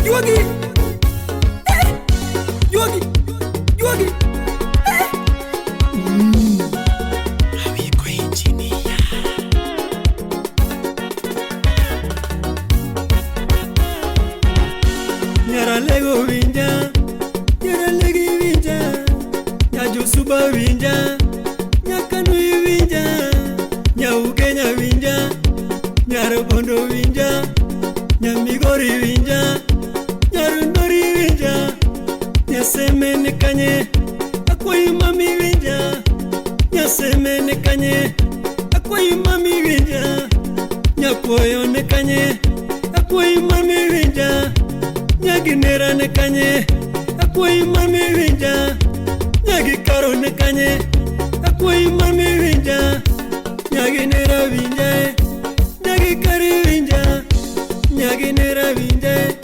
Yugi, Yugi, Yugi. Amigo engineer. Nyara lego winja, nyara legi winja, nyajo suba winja, nyakanui winja, nyaugenya winja, nyara bondo winja, nyamigori winja, nyarundori winja, nyasemene kanye, akwai mami winja, nyasemene kanye, akwai mami winja, nyakwoyo ne kanye, akwai mami winja, nyaginera ne kanye, akwai mami winja, nyagikaro ne kanye, akwai mami winja, nyaginera winja, nyagikari winja, nyaginera winja.